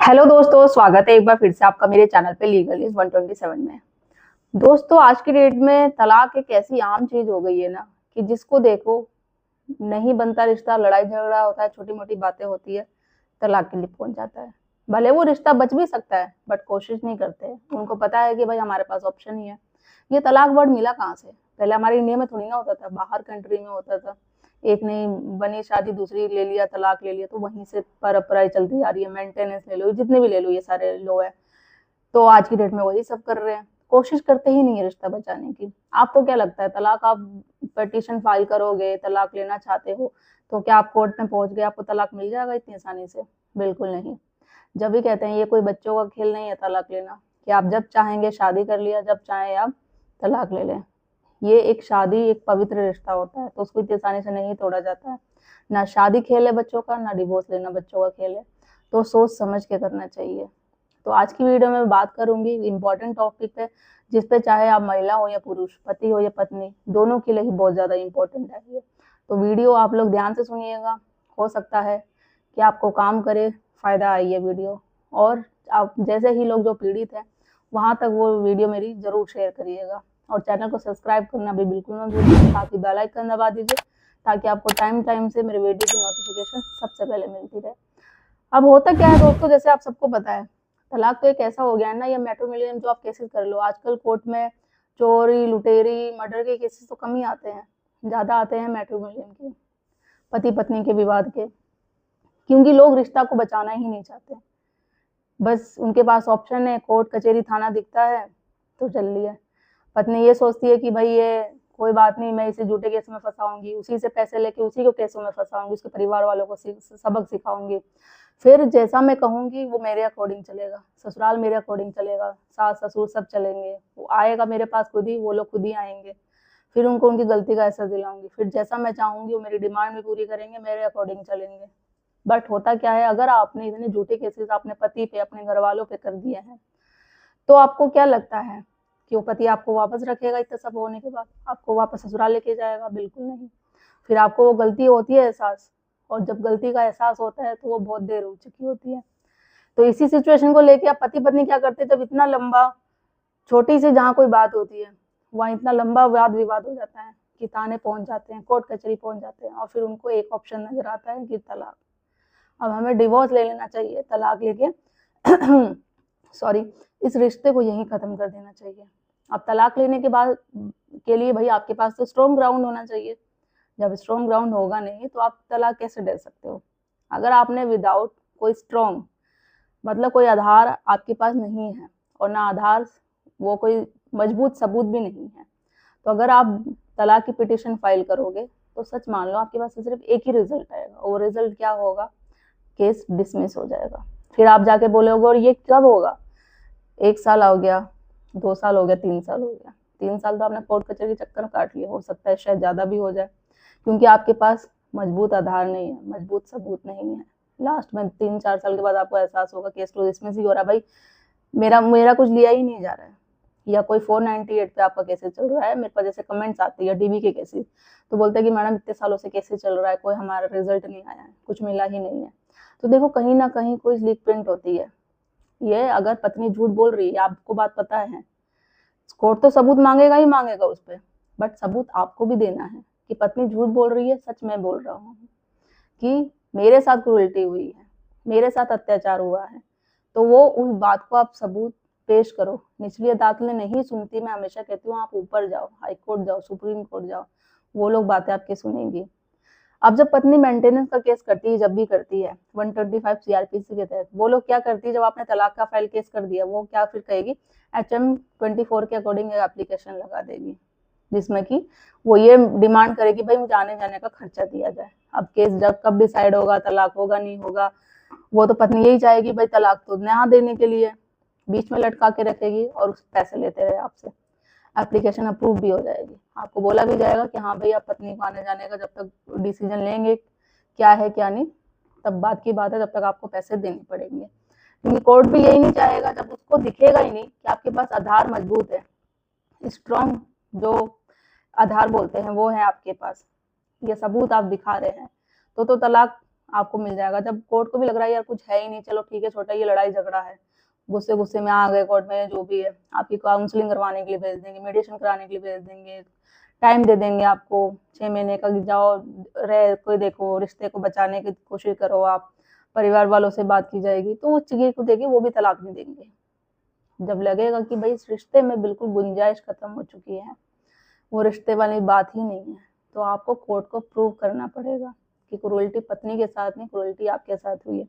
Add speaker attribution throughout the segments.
Speaker 1: Hello दोस्तों, स्वागत है एक बार फिर से आपका मेरे चैनल पे लीगल इज 127 में। दोस्तों, आज की डेट में तलाक एक ऐसी आम चीज हो गई है ना कि जिसको देखो नहीं बनता रिश्ता, लड़ाई झगड़ा होता है, छोटी मोटी बातें होती है, तलाक के लिए पहुंच जाता है। भले वो रिश्ता बच भी सकता है बट कोशिश नहीं करते। उनको पता है कि भाई हमारे पास ऑप्शन ही है। ये तलाक वर्ड मिला कहाँ से? पहले हमारे इंडिया में थोड़ी ना होता था, बाहर कंट्री में होता था। एक नहीं बनी शादी दूसरी ले लिया, तलाक ले लिया, तो वहीं से परंपराएं चलती आ रही है। मेंटेनेंस ले लो, जितने भी ले लो, ये सारे लो है। तो आज की डेट में वही सब कर रहे हैं, कोशिश करते ही नहीं है रिश्ता बचाने की। आपको क्या लगता है, तलाक आप पिटीशन फाइल करोगे, तलाक लेना चाहते हो, तो क्या आप कोर्ट में पहुंच गए आपको तलाक मिल जाएगा इतनी आसानी से? बिल्कुल नहीं। जब भी कहते हैं ये कोई बच्चों का खेल नहीं है तलाक लेना, कि आप जब चाहेंगे शादी कर लिया, जब चाहे आप तलाक ले लें। ये एक शादी एक पवित्र रिश्ता होता है, तो उसको इतनी आसानी से नहीं तोड़ा जाता है। ना शादी खेल है बच्चों का, ना डिवोर्स लेना बच्चों का खेल है। तो सोच समझ के करना चाहिए। तो आज की वीडियो में बात करूंगी इम्पोर्टेंट टॉपिक पे, जिसपे चाहे आप महिला हो या पुरुष, पति हो या पत्नी, दोनों के लिए ही बहुत ज्यादा इम्पोर्टेंट है ये। तो वीडियो आप लोग ध्यान से सुनिएगा। हो सकता है कि आपको काम करे, फायदा आए ये वीडियो। और आप जैसे ही लोग जो पीड़ित है वहां तक वो वीडियो मेरी जरूर शेयर करिएगा। और चैनल को सब्सक्राइब करना भी बिल्कुल ना भूलिए, साथ ही बेल आइकन दबा दीजिए ताकि आपको टाइम टाइम से मेरे वीडियो की नोटिफिकेशन सबसे पहले मिलती रहे। अब होता क्या है दोस्तों, जैसे आप सबको पता है, तलाक तो एक ऐसा हो गया है ना, ये मैट्रिमोनियल जो आप केसेस कर लो आजकल कोर्ट में, चोरी लुटेरी मर्डर के केसेस तो कम ही आते हैं, ज्यादा आते हैं मैट्रिमोनियल के, पति पत्नी के विवाद के। क्योंकि लोग रिश्ता को बचाना ही नहीं चाहते। बस उनके पास ऑप्शन है, कोर्ट कचहरी थाना दिखता है तो चल लिया। पत्नी ये सोचती है कि भाई ये कोई बात नहीं, मैं इसे झूठे केस में फंसाऊंगी, उसी से पैसे लेके उसी को केसों में फंसाऊंगी, उसके परिवार वालों को सबक सिखाऊंगी। फिर जैसा मैं कहूंगी वो मेरे अकॉर्डिंग चलेगा, ससुराल मेरे अकॉर्डिंग चलेगा, सास ससुर सब चलेंगे, वो आएगा मेरे पास खुद ही, वो लोग खुद ही आएंगे। फिर उनको उनकी गलती का एहसास दिलाऊंगी, फिर जैसा मैं चाहूंगी वो मेरी डिमांड भी पूरी करेंगे, मेरे अकॉर्डिंग चलेंगे। बट होता क्या है, अगर आपने इतने झूठे केसेस अपने पति पे, अपने घर वालों पे कर दिए हैं, तो आपको क्या लगता है कि वो पति आपको वापस रखेगा? इतना सब होने के बाद आपको वापस ससुराल लेके जाएगा? बिल्कुल नहीं। फिर आपको वो गलती होती है एहसास, और जब गलती का एहसास होता है तो वो बहुत देर हो चुकी होती है। तो इसी सिचुएशन को लेके आप पति पत्नी क्या करते हैं, जब इतना लंबा, छोटी सी जहाँ कोई बात होती है वहाँ इतना लंबा वाद विवाद हो जाता है कि थाने पहुंच जाते हैं, कोर्ट कचहरी पहुंच जाते हैं, और फिर उनको एक ऑप्शन नजर आता है कि तलाक। अब हमें डिवोर्स ले लेना चाहिए, तलाक लेके सॉरी, इस रिश्ते को यहीं खत्म कर देना चाहिए। अब तलाक लेने के बाद के लिए भाई आपके पास तो स्ट्रॉन्ग ग्राउंड होना चाहिए। जब स्ट्रॉन्ग ग्राउंड होगा नहीं तो आप तलाक कैसे दे सकते हो? अगर आपने विदाउट कोई स्ट्रॉन्ग, मतलब कोई आधार आपके पास नहीं है, और ना आधार, वो कोई मजबूत सबूत भी नहीं है, तो अगर आप तलाक की पिटीशन फाइल करोगे तो सच मान लो आपके पास सिर्फ एक ही रिजल्ट आएगा। वो रिजल्ट क्या होगा? केस डिसमिस हो जाएगा। फिर आप जाके बोलोगे, और ये कब होगा? 1 साल हो गया, 2 साल हो गया, 3 साल हो गया। 3 साल तो आपने कोर्ट कचहरी के चक्कर काट लिया, हो सकता है शायद ज्यादा भी हो जाए, क्योंकि आपके पास मजबूत आधार नहीं है, मजबूत सबूत नहीं है। लास्ट में 3-4 साल के बाद आपको एहसास होगा केस तो डिसमिस ही हो रहा है, भाई मेरा मेरा कुछ लिया ही नहीं जा रहा है, या कोई 498 पे आपका केसेस चल रहा है। मेरे पास जैसे कमेंट्स आते हैं या डीबी के केसेस, तो बोलते हैं कि मैडम इतने सालों से केसेस चल रहा है, कोई हमारा रिजल्ट नहीं आया है, कुछ मिला ही नहीं है। तो देखो कहीं ना कहीं कोई लीक प्रिंट होती है। ये अगर पत्नी झूठ बोल रही है, आपको बात पता है, कोर्ट तो सबूत मांगेगा ही मांगेगा उस पर, बट सबूत आपको भी देना है कि पत्नी झूठ बोल रही है, सच में बोल रहा हूँ कि मेरे साथ क्रूरल्टी हुई है, मेरे साथ अत्याचार हुआ है। तो वो उस बात को आप सबूत पेश करो। निचली अदालतें नहीं सुनती, मैं हमेशा कहती हूँ आप ऊपर जाओ, हाई कोर्ट जाओ, सुप्रीम कोर्ट जाओ, वो लोग बातें आपकी सुनेंगी। अब जब पत्नी मेंटेनेंस का केस करती है, जब भी करती है 125 सीआरपीसी के तहत, वो लोग क्या करती है, जब आपने तलाक का फाइल केस कर दिया, वो क्या फिर कहेगी, HM24 के अकॉर्डिंग एप्लीकेशन लगा देगी, जिसमें कि वो ये डिमांड करेगी भाई मुझे आने जाने का खर्चा दिया जाए। अब केस जब कब डिसाइड होगा, तलाक होगा नहीं होगा, वो तो पत्नी यही चाहेगी भाई तलाक तो ना देने के लिए बीच में लटका के रखेगी और पैसे लेते रहे आपसे। एप्लीकेशन अप्रूव भी हो जाएगी, आपको बोला भी जाएगा कि हाँ भाई आप पत्नी को आने जाने का जब तक डिसीजन लेंगे क्या है क्या नहीं, तब बात की बात है, जब तक आपको पैसे देने पड़ेंगे। क्योंकि कोर्ट भी यही नहीं चाहेगा, जब उसको दिखेगा ही नहीं कि आपके पास आधार मजबूत है, स्ट्रॉन्ग जो आधार बोलते हैं वो है आपके पास, ये सबूत आप दिखा रहे हैं, तो तलाक आपको मिल जाएगा। जब कोर्ट को भी लग रहा है यार कुछ है ही नहीं, चलो ठीक है छोटा ये लड़ाई झगड़ा है, गुस्से गुस्से में आ गए कोर्ट में, जो भी है आपकी काउंसलिंग करवाने के लिए भेज देंगे, मेडिटेशन कराने के लिए भेज देंगे, टाइम दे देंगे आपको 6 महीने का कि जाओ रह कोई देखो, रिश्ते को बचाने की कोशिश करो, आप परिवार वालों से बात की जाएगी, तो वो चीज़ को देखिए वो भी तलाक नहीं देंगे। जब लगेगा कि भाई इस रिश्ते में बिल्कुल गुंजाइश खत्म हो चुकी है, वो रिश्ते वाली बात ही नहीं है, तो आपको कोर्ट को प्रूव करना पड़ेगा कि क्रूरल्टी पत्नी के साथ नहीं, क्रूरल्टी आपके साथ हुई है।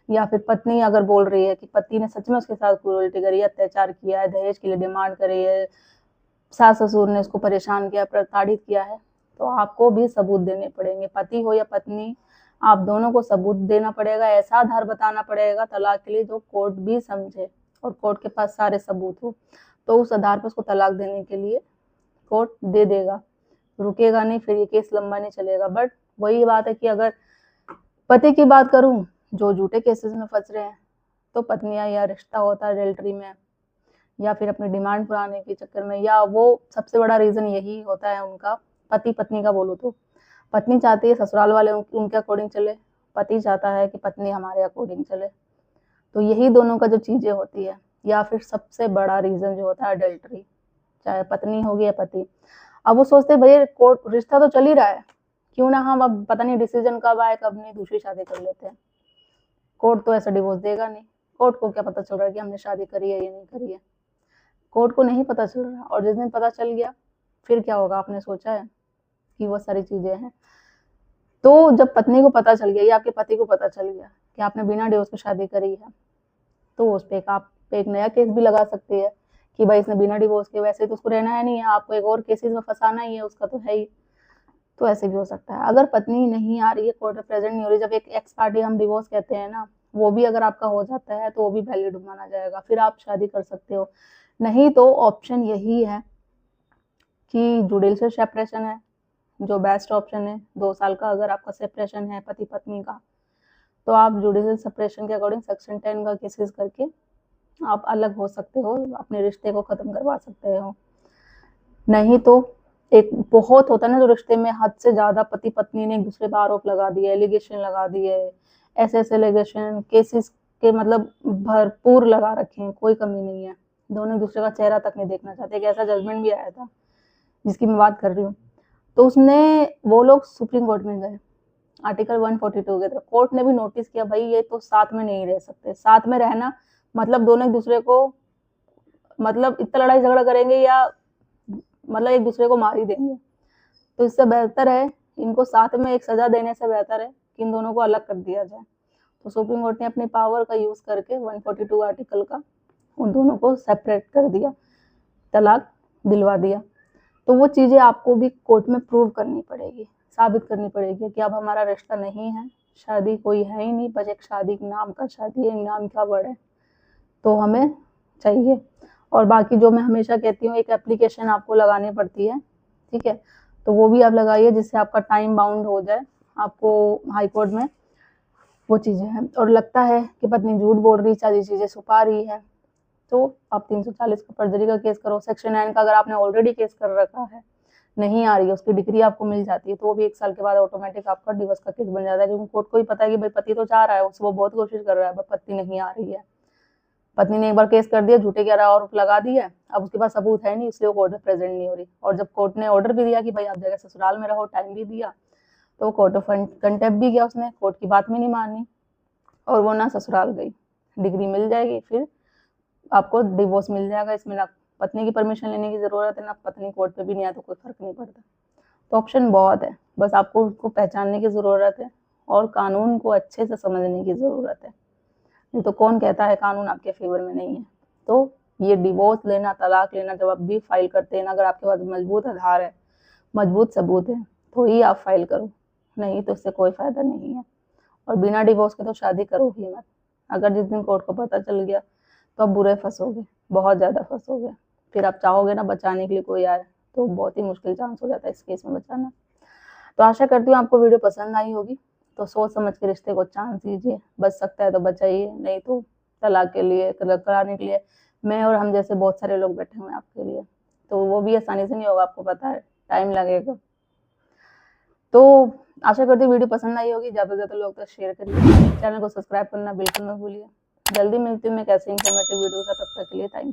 Speaker 1: या फिर पत्नी अगर बोल रही है कि पति ने सच में उसके साथ क्रूरल्टी करी है, अत्याचार किया है, दहेज के लिए डिमांड करी है, सास ससुर ने उसको परेशान किया, प्रताड़ित किया है, तो आपको भी सबूत देने पड़ेंगे। पति हो या पत्नी, आप दोनों को सबूत देना पड़ेगा, ऐसा आधार बताना पड़ेगा तलाक के लिए जो कोर्ट भी समझे और कोर्ट के पास सारे सबूत हो, तो उस आधार पर उसको तलाक देने के लिए कोर्ट दे देगा, रुकेगा नहीं, फिर ये केस लंबा नहीं चलेगा। बट वही बात है कि अगर पति की बात करूं जो झूठे केसेस में फंस रहे हैं, तो पत्नियां या रिश्ता होता है एडल्ट्री में, या फिर अपनी डिमांड पुराने के चक्कर में, या वो सबसे बड़ा रीजन यही होता है उनका, पति पत्नी का बोलो तो पत्नी चाहती है ससुराल वाले उनके अकॉर्डिंग चले, पति चाहता है कि पत्नी हमारे अकॉर्डिंग चले, तो यही दोनों का जो चीजें होती है। या फिर सबसे बड़ा रीजन जो होता है अडल्ट्री, चाहे पत्नी होगी या पति। अब वो सोचते हैं भाई कोर्ट रिश्ता तो चल ही रहा है, क्यों ना हम अब पता नहीं डिसीजन कब आए कब नहीं दूसरी शादी कर लेते हैं, कोर्ट तो ऐसा डिवोर्स देगा नहीं, कोर्ट को क्या पता चल रहा है कि हमने शादी करी है या नहीं करी है, कोर्ट को नहीं पता चल रहा। और जिस दिन पता चल गया फिर क्या होगा, आपने सोचा है कि वो सारी चीजें हैं। तो जब पत्नी को पता चल गया या आपके पति को पता चल गया कि आपने बिना डिवोर्स के शादी करी है, तो उस पर आप एक नया केस भी लगा सकती है कि भाई इसने बिना डिवोर्स के, वैसे तो उसको रहना है नहीं है, आपको एक और केसेस में फंसाना ही है, उसका तो है ही, तो ऐसे भी हो सकता है। अगर पत्नी नहीं आ रही है, कोर्ट में प्रेजेंट नहीं हो रही, जब एक एक्स पार्टी हम डिवोर्स कहते हैं ना, वो भी अगर आपका हो जाता है तो वो भी वैलिड माना जाएगा, फिर आप शादी कर सकते हो। नहीं तो ऑप्शन यही है कि जुडिशियल सेपरेशन है जो बेस्ट ऑप्शन है। 2 साल का अगर आपका सेपरेशन है पति पत्नी का, तो आप जुडिशियल सेपरेशन के अकॉर्डिंग सेक्शन 10 का केसेस करके आप अलग हो सकते हो, अपने रिश्ते को खत्म करवा सकते हो। नहीं तो एक बहुत होता है ना जो रिश्ते में हद से ज्यादा पति पत्नी ने एक दूसरे पर आरोप लगा दिए, एलिगेशन लगा दिए, ऐसे एलिगेशन केसेस के मतलब भरपूर लगा रखे हैं, कोई कमी नहीं है, दोनों एक दूसरे का चेहरा तक नहीं देखना चाहते। एक ऐसा जजमेंट भी आया था जिसकी मैं बात कर रही हूँ, तो उसने वो लोग सुप्रीम कोर्ट में गए आर्टिकल 142 के तहत, कोर्ट ने भी नोटिस किया भाई ये तो साथ में नहीं रह सकते, साथ में रहना मतलब दोनों एक दूसरे को मतलब इतना लड़ाई झगड़ा करेंगे या मतलब एक दूसरे को मार ही देंगे, तो इससे बेहतर है इनको साथ में एक सजा देने से बेहतर है कि इन दोनों को अलग कर दिया जाए। तो सुप्रीम कोर्ट ने अपनी पावर का यूज करके 142 आर्टिकल का उन दोनों को सेपरेट कर दिया, तलाक दिलवा दिया। तो वो चीजें आपको भी कोर्ट में प्रूव करनी पड़ेगी, साबित करनी पड़ेगी कि अब हमारा रिश्ता नहीं है, शादी कोई है ही नहीं, बस एक शादी नाम का शादी है, नाम का वर्ड है, तो हमें चाहिए। और बाकी जो मैं हमेशा कहती हूँ एक एप्लीकेशन आपको लगानी पड़ती है, ठीक है, तो वो भी आप लगाइए जिससे आपका टाइम बाउंड हो जाए, आपको हाई कोर्ट में वो चीजें हैं। और लगता है कि पत्नी झूठ बोल रही, सारी चीजें छुपा रही है, तो आप 340 का फर्जरी का केस करो। सेक्शन 9 का अगर आपने ऑलरेडी केस कर रखा है, नहीं आ रही है, उसकी डिग्री आपको मिल जाती है, तो वो भी 1 साल के बाद ऑटोमेटिक आपका डिवोर्स का केस बन जाता है, क्योंकि कोर्ट को भी पता है कि भाई पति तो चाह रहा है, उससे वो बहुत कोशिश कर रहा है, पत्नी नहीं आ रही है, पत्नी ने एक बार केस कर दिया, झूठे के आरोप लगा दिए, अब उसके पास सबूत है नहीं, इसलिए वो कोर्ट में प्रेजेंट नहीं हो रही। और जब कोर्ट ने ऑर्डर भी दिया कि भाई आप जगह ससुराल में रहो, टाइम भी दिया, तो कोर्ट ऑफ कंटेम्प्ट भी गया, उसने कोर्ट की बात में नहीं मानी और वो ना ससुराल गई, डिग्री मिल जाएगी, फिर आपको डिवोर्स मिल जाएगा, इसमें ना पत्नी की परमिशन लेने की जरूरत है, ना पत्नी कोर्ट पे भी नहीं आया तो कोई फर्क नहीं पड़ता। तो ऑप्शन बहुत है, बस आपको उसको पहचानने की जरूरत है और कानून को अच्छे से समझने की जरूरत है, नहीं तो कौन कहता है कानून आपके फेवर में नहीं है। तो ये डिवोर्स लेना, तलाक लेना जब आप भी फाइल करते हैं ना, अगर आपके पास मजबूत आधार है, मजबूत सबूत है, तो ही आप फाइल करो, नहीं तो इससे कोई फायदा नहीं है। और बिना डिवोर्स के तो शादी करो ही मत, अगर जिस दिन कोर्ट को पता चल गया तो आप बुरे फंसोगे, बहुत ज़्यादा फंसोगे, फिर आप चाहोगे ना बचाने के लिए कोई आए, तो बहुत ही मुश्किल चांस हो जाता है इस केस में बचाना। तो आशा करती हूँ आपको वीडियो पसंद आई होगी, तो सोच समझ के रिश्ते को चांस दीजिए, बच सकता है तो बचाइए, नहीं तो तलाक के लिए कराने के लिए मैं और हम जैसे बहुत सारे लोग बैठे हुए हैं आपके लिए, तो वो भी आसानी से नहीं होगा, आपको पता है टाइम लगेगा। तो आशा करती हूँ वीडियो पसंद आई होगी। ज़्यादा से ज़्यादा लोग तक शेयर करिए। चैनल को सब्सक्राइब करना बिल्कुल मत भूलिए। जल्दी मिलती हूँ मैं एक ऐसे इंफॉर्मेटिव वीडियो के साथ। तब तक के लिए थैंक यू।